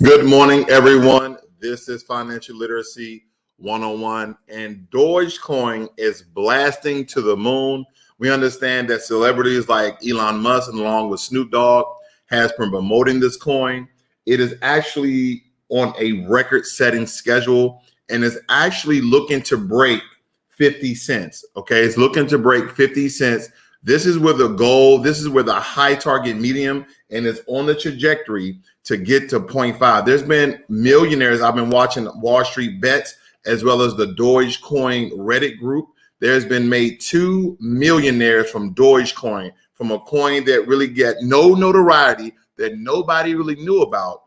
Good morning, everyone. This is Financial Literacy 101, and DogeCoin is blasting to the moon. We understand that celebrities like Elon Musk, along with Snoop Dogg, has been promoting this coin. It is actually on a record-setting schedule, and is actually looking to break 50 cents. Okay, it's looking to break 50 cents. This is where the goal, this is where the high target medium, and it's on the trajectory to get to 0.5. There's been millionaires. I've been watching Wall Street Bets as well as the DogeCoin Reddit group. There's been made 2 millionaires from DogeCoin, from a coin that really get no notoriety, that nobody really knew about,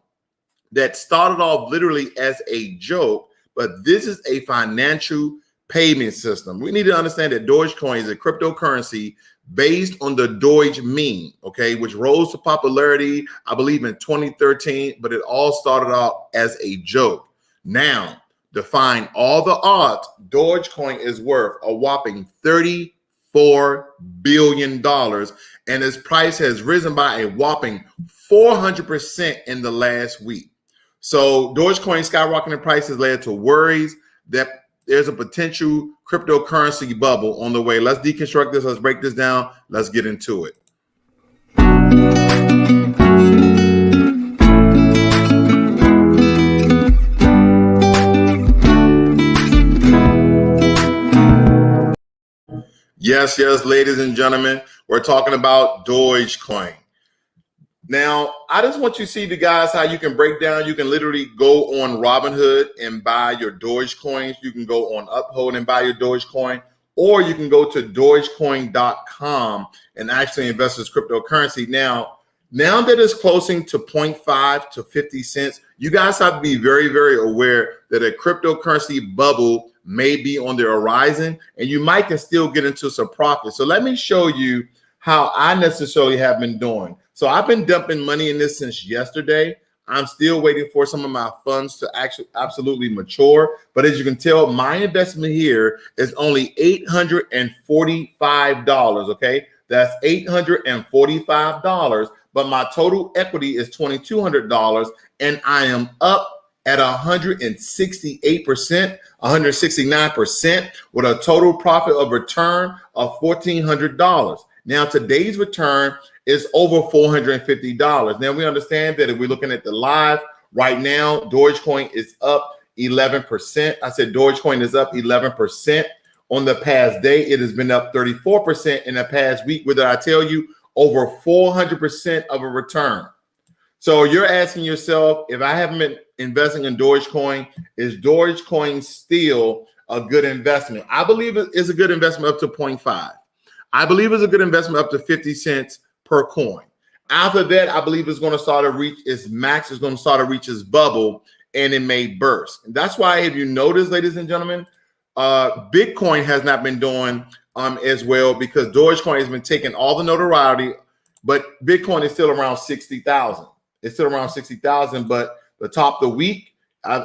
that started off literally as a joke, but this is a financial payment system. We need to understand that DogeCoin is a cryptocurrency based on the Doge meme, okay, which rose to popularity, I believe, in 2013, but it all started out as a joke. Now, defying all the odds, DogeCoin is worth a whopping $34 billion, and its price has risen by a whopping 400% in the last week. So DogeCoin skyrocketing prices led to worries that there's a potential cryptocurrency bubble on the way. Let's deconstruct this. Let's break this down. Let's get into it. Yes, ladies and gentlemen, we're talking about DogeCoin. Now, I just want you to see the guys how you can break down. You can literally go on Robinhood and buy your Dogecoins. You can go on Uphold and buy your Dogecoin, or you can go to DogeCoin.com and actually invest in this cryptocurrency. Now that it's closing to 0.5 to 50 cents, you guys have to be very, very aware that a cryptocurrency bubble may be on the horizon, and you might can still get into some profit. So let me show you how I necessarily have been doing. So I've been dumping money in this since yesterday. I'm still waiting for some of my funds to actually absolutely mature. But as you can tell, my investment here is only $845. Okay, that's $845. But my total equity is $2,200, and I am up at 168%, 169%, with a total profit of return of $1,400. Now today's return is over $450. Now we understand that if we're looking at the live right now, DogeCoin is up 11%. I said DogeCoin is up 11% on the past day. It has been up 34% in the past week. Whether I tell you over 400% of a return. So you're asking yourself, if I haven't been investing in DogeCoin, is DogeCoin still a good investment? I believe it is a good investment up to 0.5. I believe it's a good investment up to 50 cents per coin. After that, I believe it's going to start to reach its max. It's going to start to reach its bubble, and it may burst. And that's why, if you notice, ladies and gentlemen, Bitcoin has not been doing as well, because DogeCoin has been taking all the notoriety, but Bitcoin is still around 60,000. It's still around 60,000, but the top of the week,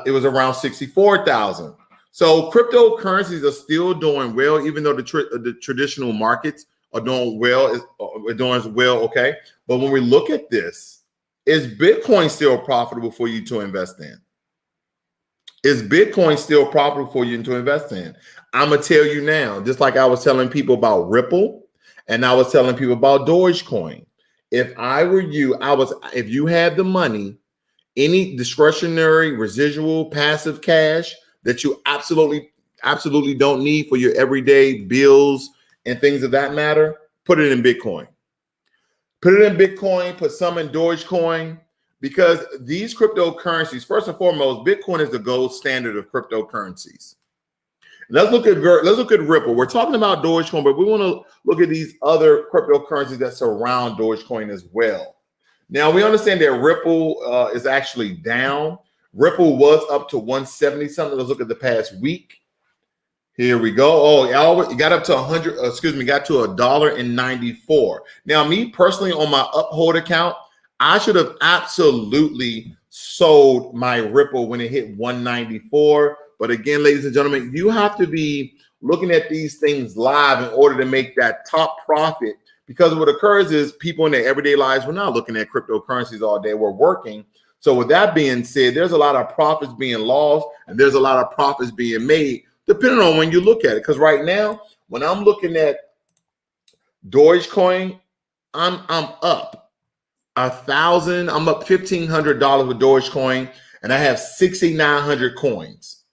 it was around 64,000. So cryptocurrencies are still doing well, even though the traditional markets are doing well, okay? But when we look at this, is Bitcoin still profitable for you to invest in? Is Bitcoin still profitable for you to invest in? I'm going to tell you now, just like I was telling people about Ripple, and I was telling people about DogeCoin. If I were you, if you had the money, any discretionary, residual, passive cash that you absolutely don't need for your everyday bills and things of that matter, put it in Bitcoin. Put it in Bitcoin, put some in DogeCoin, because these cryptocurrencies, first and foremost, Bitcoin is the gold standard of cryptocurrencies. Let's look at Ripple. We're talking about DogeCoin, but we want to look at these other cryptocurrencies that surround DogeCoin as well. Now, we understand that Ripple is actually down. Ripple was up to 170 something. Let's look at the past week. Here we go. Oh, it got up to got to $1.94. Now, me personally, on my Uphold account, I should have absolutely sold my Ripple when it hit 194. But again, ladies and gentlemen, you have to be looking at these things live in order to make that top profit, because what occurs is people in their everyday lives, we're not looking at cryptocurrencies all day. We're working. So with that being said, there's a lot of profits being lost and there's a lot of profits being made depending on when you look at it. Because right now, when I'm looking at Dogecoin, I'm up 1,000. I'm up $1,500 with Dogecoin, and I have 6,900 coins.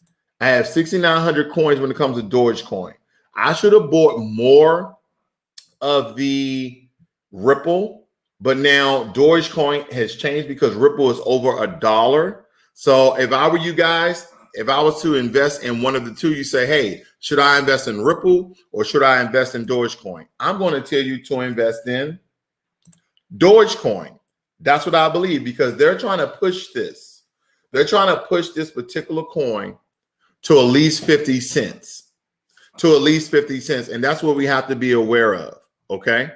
I have 6,900 coins when it comes to Dogecoin. I should have bought more of the Ripple, but now Dogecoin has changed because Ripple is over $1. So if I were you guys, if I was to invest in one of the two, you say, hey, should I invest in Ripple or should I invest in Dogecoin? I'm going to tell you to invest in Dogecoin. That's what I believe, because they're trying to push this. They're trying to push this particular coin to at least 50 cents. To at least 50 cents. And that's what we have to be aware of. Okay.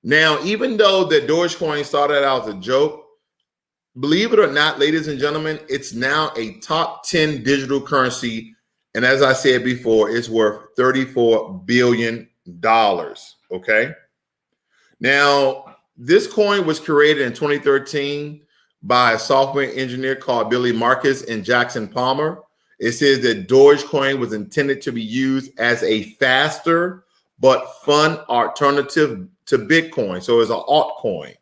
Now, even though the Dogecoin started out as a joke, believe it or not, ladies and gentlemen, it's now a top 10 digital currency. And as I said before, it's worth $34 billion. Okay. Now, this coin was created in 2013 by a software engineer called Billy Markus and Jackson Palmer. It says that Dogecoin was intended to be used as a faster but fun alternative to Bitcoin. So it's an altcoin.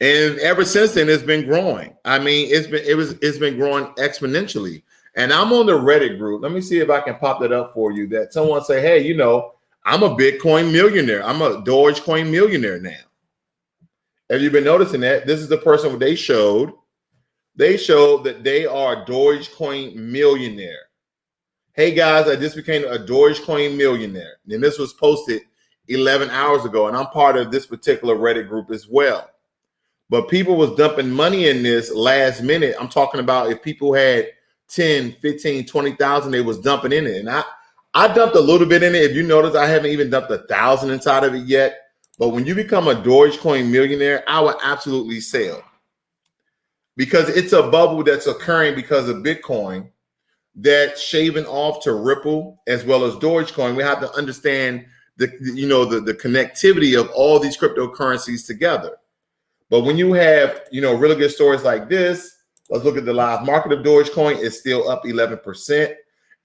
And ever since then, it's been growing. I mean, it's been growing exponentially. And I'm on the Reddit group. Let me see if I can pop that up for you. That someone say, hey, you know, I'm a Bitcoin millionaire. I'm a Dogecoin millionaire now. Have you been noticing that? This is the person they showed. They showed that they are a Dogecoin millionaire. Hey guys, I just became a Dogecoin millionaire. And this was posted 11 hours ago. And I'm part of this particular Reddit group as well. But people was dumping money in this last minute. I'm talking about if people had 10, 15, 20,000, they was dumping in it. And I dumped a little bit in it. If you notice, I haven't even dumped 1,000 inside of it yet. But when you become a Dogecoin millionaire, I would absolutely sell. Because it's a bubble that's occurring because of Bitcoin that's shaving off to Ripple as well as Dogecoin. We have to understand the connectivity of all these cryptocurrencies together. But when you have, really good stories like this, let's look at the live market of Dogecoin. It's still up 11%.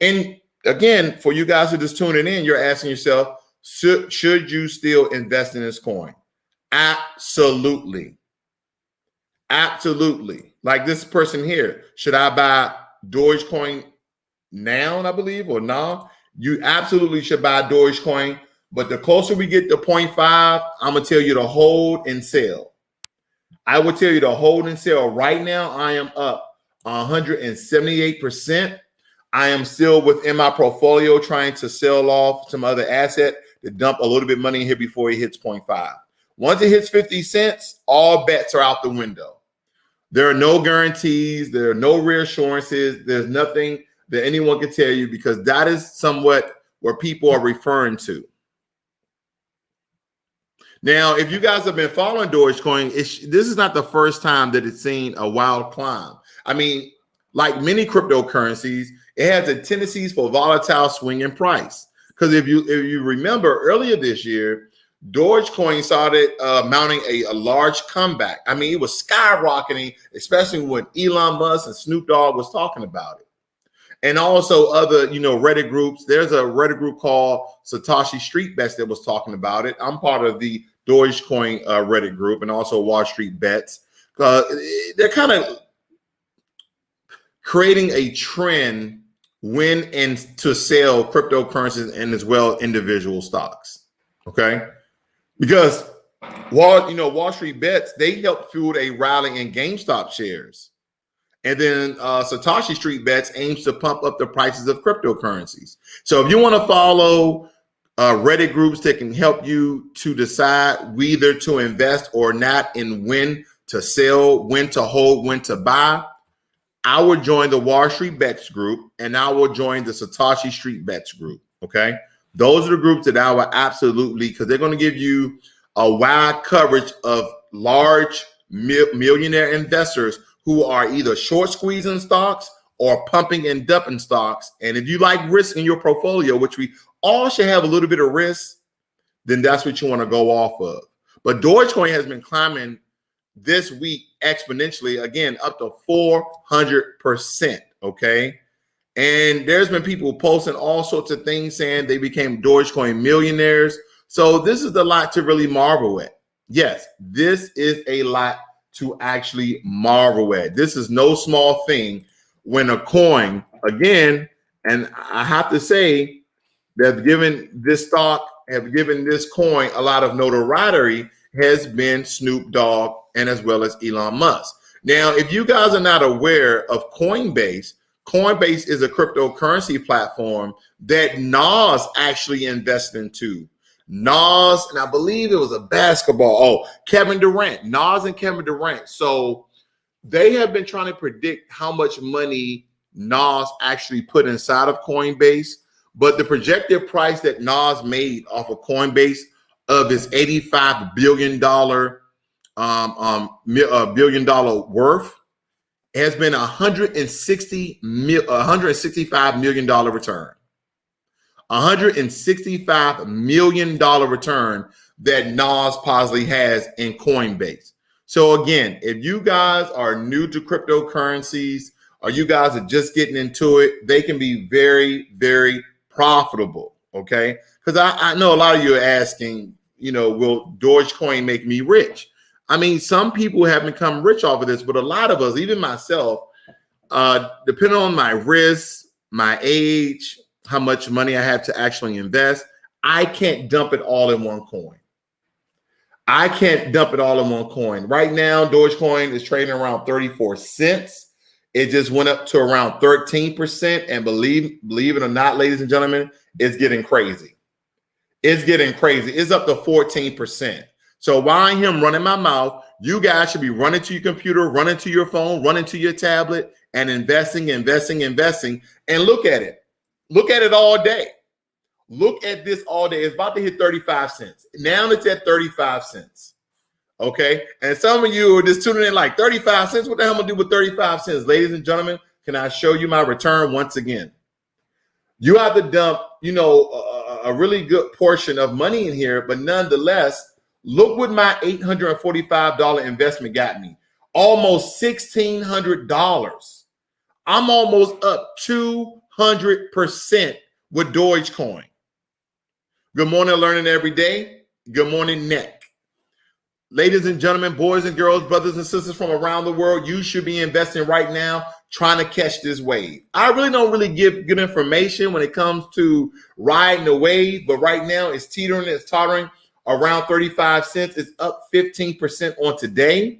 And again, for you guys who are just tuning in, you're asking yourself, should you still invest in this coin? Absolutely. Absolutely. Like this person here, should I buy Dogecoin now, I believe, or no? You absolutely should buy Dogecoin. But the closer we get to 0.5, I'm going to tell you to hold and sell. I would tell you to hold and sell. Right now, I am up 178%. I am still within my portfolio trying to sell off some other asset to dump a little bit of money in here before it hits 0.5. Once it hits 50 cents, all bets are out the window. There are no guarantees. There are no reassurances. There's nothing that anyone can tell you, because that is somewhat where people are referring to. Now, if you guys have been following Dogecoin, this is not the first time that it's seen a wild climb. I mean, like many cryptocurrencies, it has a tendencies for volatile swing in price. Because if you remember earlier this year, Dogecoin started mounting a large comeback. I mean, it was skyrocketing, especially when Elon Musk and Snoop Dogg was talking about it. And also other, Reddit groups. There's a Reddit group called Satoshi Street Bets that was talking about it. I'm part of the Dogecoin Reddit group, and also Wall Street Bets. They're kind of creating a trend when and to sell cryptocurrencies and as well individual stocks. Okay. Because Wall Street Bets, they helped fuel a rally in GameStop shares. And then Satoshi Street Bets aims to pump up the prices of cryptocurrencies. So if you want to follow Reddit groups that can help you to decide whether to invest or not, and when to sell, when to hold, when to buy, I would join the Wall Street Bets group, and I will join the Satoshi Street Bets group. Okay. Those are the groups that I would absolutely, because they're going to give you a wide coverage of large millionaire investors who are either short squeezing stocks or pumping and dumping stocks. And if you like risk in your portfolio, which we all should have a little bit of risk, then that's what you want to go off of. But Dogecoin has been climbing this week exponentially, again, up to 400%. Okay. And there's been people posting all sorts of things saying they became DogeCoin millionaires. So this is a lot to really marvel at. Yes, this is a lot to actually marvel at. This is no small thing when a coin, again, and I have to say, they've given this stock, have given this coin a lot of notoriety, has been Snoop Dogg and as well as Elon Musk. Now, if you guys are not aware of Coinbase, Coinbase is a cryptocurrency platform that Nas actually invested into. Nas, and I believe it was a basketball. Oh, Kevin Durant, Nas and Kevin Durant. So they have been trying to predict how much money Nas actually put inside of Coinbase. But the projected price that Nas made off of Coinbase of his $85 billion worth has been $165 million return. $165 million return that Nas possibly has in Coinbase. So again, if you guys are new to cryptocurrencies or you guys are just getting into it, they can be very, very profitable. Okay. Because I know a lot of you are asking, will DogeCoin make me rich? I mean, some people have become rich off of this, but a lot of us, even myself, depending on my risk, my age, how much money I have to actually invest, I can't dump it all in one coin. I can't dump it all in one coin. Right now, DogeCoin is trading around 34 cents. It just went up to around 13%. And believe it or not, ladies and gentlemen, it's getting crazy. It's getting crazy. It's up to 14%. So while I'm here running my mouth, you guys should be running to your computer, running to your phone, running to your tablet, and investing. And look at it. Look at it all day. Look at this all day. It's about to hit 35 cents. Now it's at 35 cents. Okay. And some of you are just tuning in like 35 cents. What the hell am I gonna do with 35 cents? Ladies and gentlemen, can I show you my return once again? You have to dump, a really good portion of money in here, but nonetheless, look what my $845 investment got me. Almost $1,600. I'm almost up 200% with Dogecoin. Good morning, learning every day. Good morning, Nick. Ladies and gentlemen, boys and girls, brothers and sisters from around the world, you should be investing right now, trying to catch this wave. I really don't really give good information when it comes to riding the wave, but right now it's teetering, it's tottering around 35 cents. It's up 15% on today.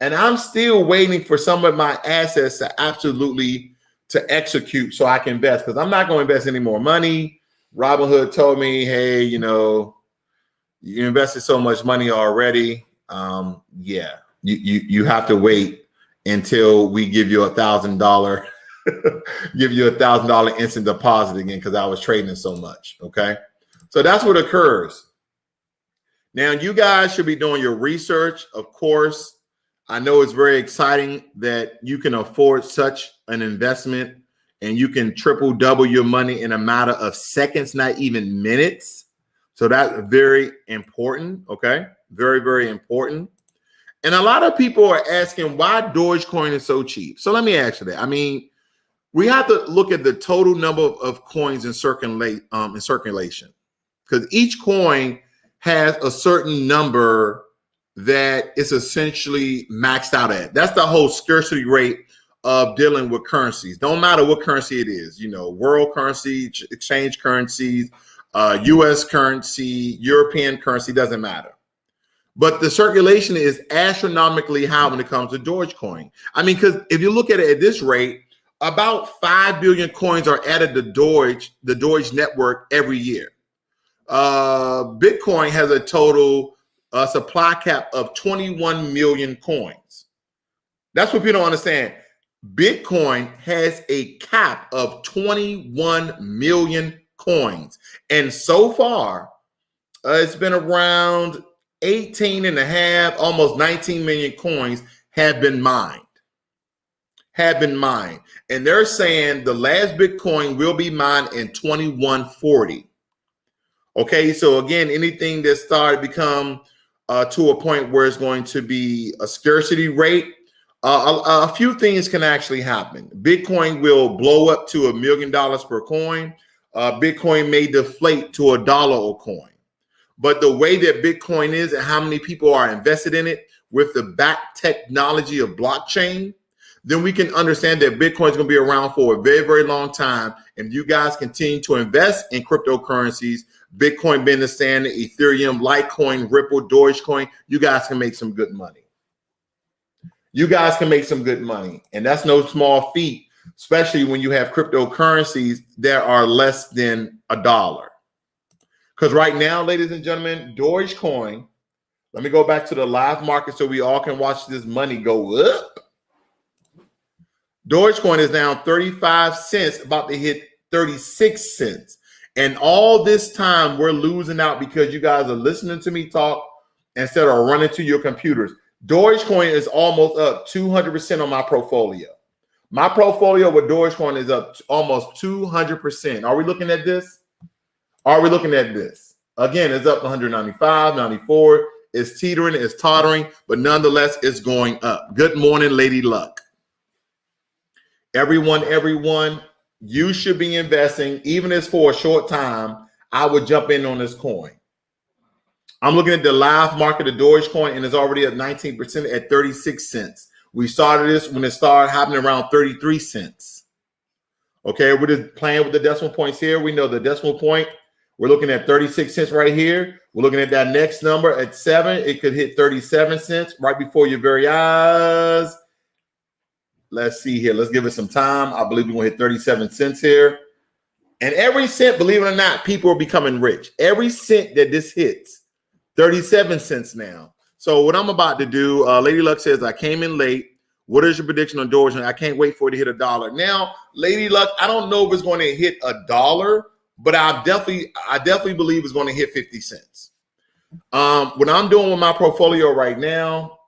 And I'm still waiting for some of my assets to absolutely to execute so I can invest, because I'm not going to invest any more money. Robinhood told me, hey, you invested so much money already. You have to wait until we give you $1,000, give you $1,000 instant deposit again, because I was trading so much. Okay. So that's what occurs. Now you guys should be doing your research. Of course, I know it's very exciting that you can afford such an investment and you can double your money in a matter of seconds, not even minutes. So that's very important. Okay. Very, very important. And a lot of people are asking why Dogecoin is so cheap. So let me answer that. I mean, we have to look at the total number of coins in circulation, because each coin has a certain number that is essentially maxed out at. That's the whole scarcity rate of dealing with currencies. Don't matter what currency it is, world currency, exchange currencies, US currency, European currency, doesn't matter. But the circulation is astronomically high when it comes to Dogecoin. I mean, because if you look at it at this rate, about 5 billion coins are added to the Doge network every year. Bitcoin has a total supply cap of 21 million coins. That's what people don't understand. Bitcoin has a cap of 21 million coins. And so far, it's been around 18 and a half, almost 19 million coins have been mined. And they're saying the last Bitcoin will be mined in 2140. Okay, so again, anything that started become to a point where it's going to be a scarcity rate, a few things can actually happen. Bitcoin will blow up to $1 million per coin. Bitcoin may deflate to $1 a coin. But the way that Bitcoin is and how many people are invested in it with the back technology of blockchain, then we can understand that Bitcoin is going to be around for a very, very long time. And you guys continue to invest in cryptocurrencies, Bitcoin being the standard, Ethereum, Litecoin, Ripple, DogeCoin, you guys can make some good money. You guys can make some good money. And that's no small feat, especially when you have cryptocurrencies that are less than $1. Because right now, ladies and gentlemen, DogeCoin, let me go back to the live market so we all can watch this money go up. DogeCoin is now 35 cents, about to hit 36 cents. And all this time, we're losing out because you guys are listening to me talk instead of running to your computers. DogeCoin is almost up 200% on my portfolio. My portfolio with DogeCoin is up almost 200%. Are we looking at this? Are we looking at this? Again, it's up 195, 94. It's teetering, it's tottering, but nonetheless, it's going up. Good morning, Lady Luck. Everyone, you should be investing, even if it's for a short time. I would jump in on this coin. I'm looking at the live market of DogeCoin, and it's already up 19% at 36 cents. We started this when it started happening around 33 cents. Okay, we're just playing with the decimal points here. We know the decimal point. We're looking at 36 cents right here. We're looking at that next number at 7. It could hit 37 cents right before your very eyes. Let's see here. Let's give it some time. I believe we're going to hit 37 cents here. And every cent, believe it or not, people are becoming rich. Every cent that this hits, 37 cents now. So what I'm about to do, Lady Luck says, I came in late. What is your prediction on Doge? I can't wait for it to hit $1. Now, Lady Luck, I don't know if it's going to hit $1, but I definitely believe it's going to hit 50 cents. What I'm doing with my portfolio right now,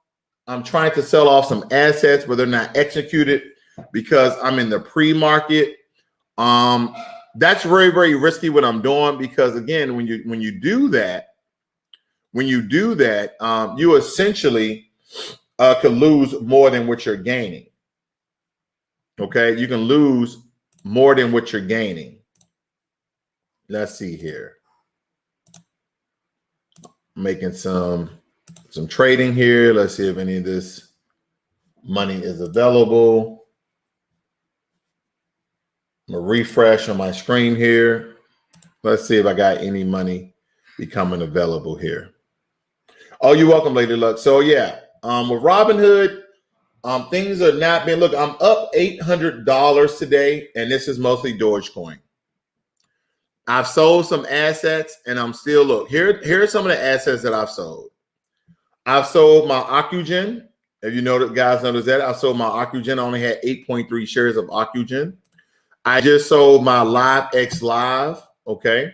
I'm trying to sell off some assets, but they're not executed because I'm in the pre-market. That's very, very risky what I'm doing because again, when you do that, you essentially could lose more than what you're gaining. Okay, you can lose more than what you're gaining. Let's see here. Making some trading here. Let's see if any of this money is available. I'm gonna refresh on my screen here. Let's see if I got any money becoming available here. Oh, you're welcome, Lady Luck. So yeah, with Robinhood, things are not being. Look, I'm up $800 today, and this is mostly DogeCoin. I've sold some assets, and I'm still look. Here are some of the assets that I've sold. I've sold my Ocugen. If you know that, guys, notice that I sold my Ocugen. I only had 8.3 shares of Ocugen. I just sold my LiveX Live. Okay,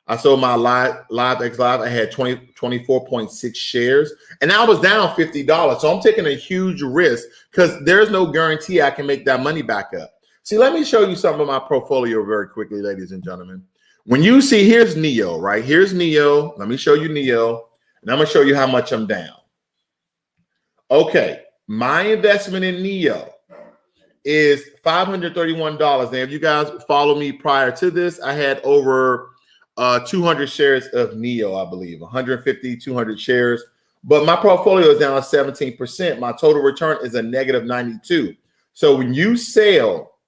I sold my LiveX Live. I had 24.6 shares, and I was down $50. So I'm taking a huge risk because there's no guarantee I can make that money back up. See, let me show you some of my portfolio very quickly, ladies and gentlemen. When you see, here's Neo, right? Here's Neo. Let me show you Neo, and I'm going to show you how much I'm down. Okay, my investment in Neo is $531. Now, if you guys follow me prior to this, I had over 200 shares of Neo, I believe, 150, 200 shares. But my portfolio is down 17%. My total return is a negative 92. So when you sell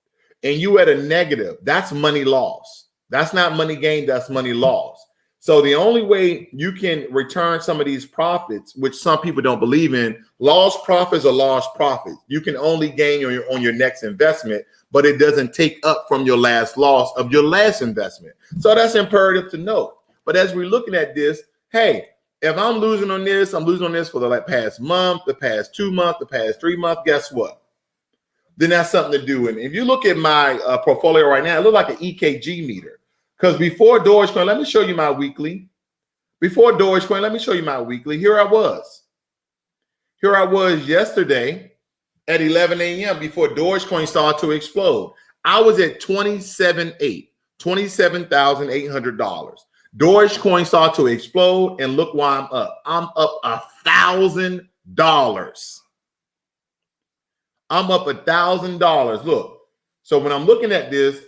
and you at a negative, that's money lost. That's not money gained, that's money lost. So the only way you can return some of these profits, which some people don't believe in, lost profits are lost profits. You can only gain on your next investment, but it doesn't take up from your last loss of your last investment. So that's imperative to note. But as we're looking at this, hey, if I'm losing on this, I'm losing on this for the past month, the past 2 months, the past 3 months, guess what? Then that's something to do. And if you look at my portfolio right now, it looks like an EKG meter. Because before DogeCoin, let me show you my weekly. Before DogeCoin, let me show you my weekly. Here I was. Here I was yesterday at 11 a.m. before DogeCoin started to explode. I was at $27,800. Dogecoin started to explode, and look why I'm up. I'm up $1,000. I'm up $1,000. Look, so when I'm looking at this,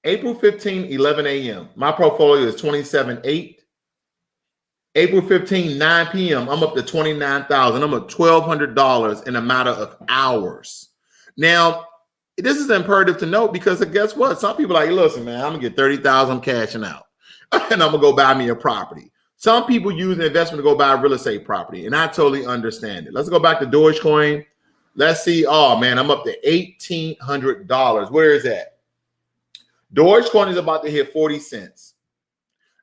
April 15, 11 a.m., my portfolio is 27.8. April 15, 9 p.m., I'm up to 29,000. I'm up $1,200 in a matter of hours. Now, this is imperative to note because guess what? Some people are like, listen, man, I'm gonna get 30,000, I'm cashing out, and I'm gonna go buy me a property. Some people use an investment to go buy a real estate property, and I totally understand it. Let's go back to Dogecoin. Let's see. Oh man, I'm up to $1,800. Where is that? Dogecoin is about to hit 40 cents.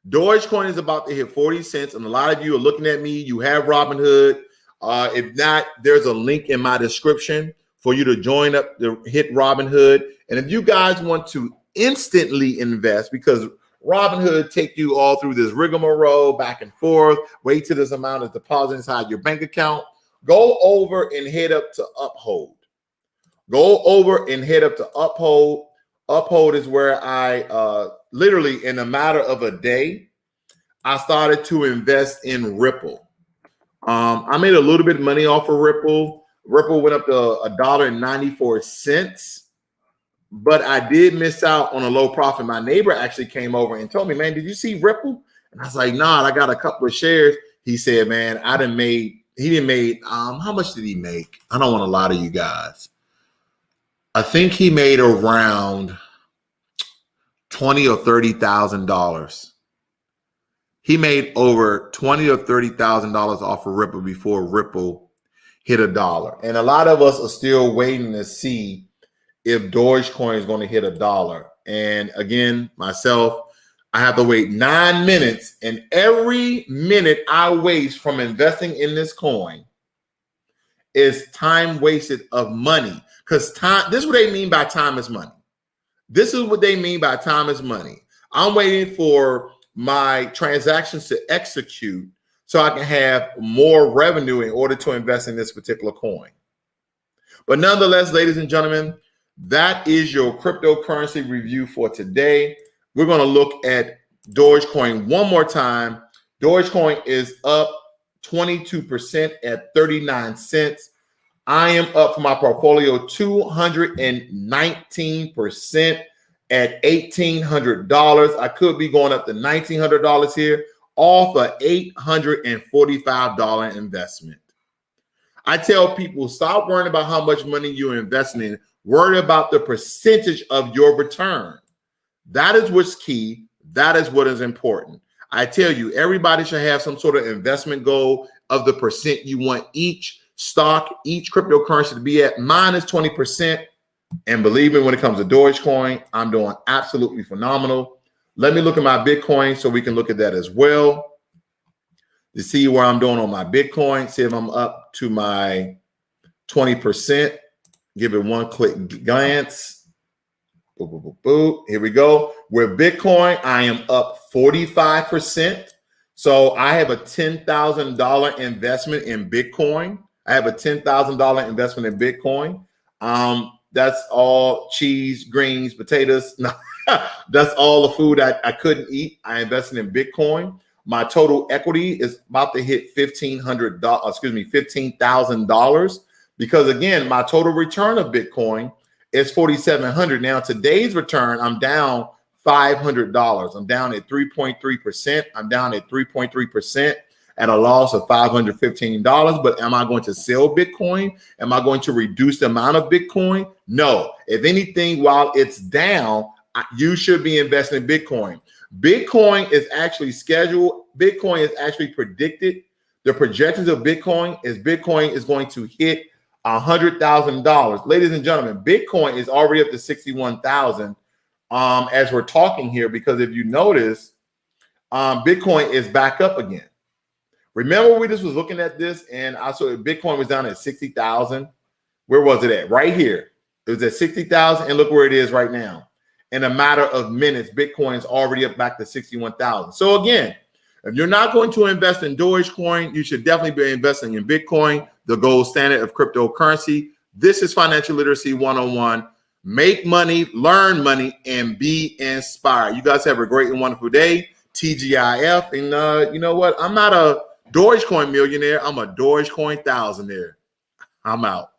Dogecoin is about to hit 40 cents, and a lot of you are looking at me. You have Robinhood. If not, there's a link in my description for you to join up to hit Robinhood. And if you guys want to instantly invest, because Robinhood take you all through this rigmarole back and forth, wait till this amount is deposited inside your bank account, go over and head up to Uphold. Go over and head up to Uphold. Uphold is where I literally in a matter of a day, I started to invest in Ripple. I made a little bit of money off of Ripple. Ripple went up to $1.94, but I did miss out on a low profit. My neighbor actually came over and told me, man, did you see Ripple? And I was like, nah, I got a couple of shares. He said, man, he didn't make, how much did he make? I don't want to lie to you guys. I think he made around $20,000 or $30,000. He made over $20,000 or $30,000 off of Ripple before Ripple hit $1. And a lot of us are still waiting to see if Dogecoin is going to hit $1. And again, myself, I have to wait 9 minutes, and every minute I waste from investing in this coin is time wasted of money. Because time, this is what they mean by time is money. This is what they mean by time is money. I'm waiting for my transactions to execute so I can have more revenue in order to invest in this particular coin. But nonetheless, ladies and gentlemen, that is your cryptocurrency review for today. We're going to look at Dogecoin one more time. Dogecoin is up 22% at 39 cents. I am up for my portfolio 219% at $1,800. I could be going up to $1,900 here off a $845 investment. I tell people, stop worrying about how much money you're investing in. Worry about the percentage of your return. That is what's key. That is what is important. I tell you, everybody should have some sort of investment goal of the percent you want each stock, each cryptocurrency to be at. Mine is 20%. And believe me, when it comes to Dogecoin, I'm doing absolutely phenomenal. Let me look at my Bitcoin so we can look at that as well to see where I'm doing on my Bitcoin. See if I'm up to my 20%. Give it one quick glance. Boop, boop, boop, boop. Here we go. With Bitcoin, I am up 45%. So I have a $10,000 investment in Bitcoin. I have a $10,000 investment in Bitcoin. That's all cheese, greens, potatoes. No, that's all the food I couldn't eat. I invested in Bitcoin. My total equity is about to hit $15,000. Because again, my total return of Bitcoin is $4,700. Now today's return, I'm down $500. I'm down at 3.3%. I'm down at 3.3% at a loss of $515. But am I going to sell Bitcoin? Am I going to reduce the amount of Bitcoin? No. If anything, while it's down, you should be investing in Bitcoin. Bitcoin is actually scheduled. Bitcoin is actually predicted. The projections of Bitcoin is going to hit $100,000. Ladies and gentlemen, Bitcoin is already up to 61,000 as we're talking here, because if you notice, Bitcoin is back up again. Remember, we just was looking at this, and I saw Bitcoin was down at 60,000. Where was it at? Right here. It was at 60,000, and look where it is right now. In a matter of minutes, Bitcoin is already up back to 61,000. So again, if you're not going to invest in Dogecoin, you should definitely be investing in Bitcoin, the gold standard of cryptocurrency. This is Financial Literacy 101. Make money, learn money, and be inspired. You guys have a great and wonderful day. TGIF. And you know what? I'm not a Dogecoin millionaire. I'm a Dogecoin thousandaire. I'm out.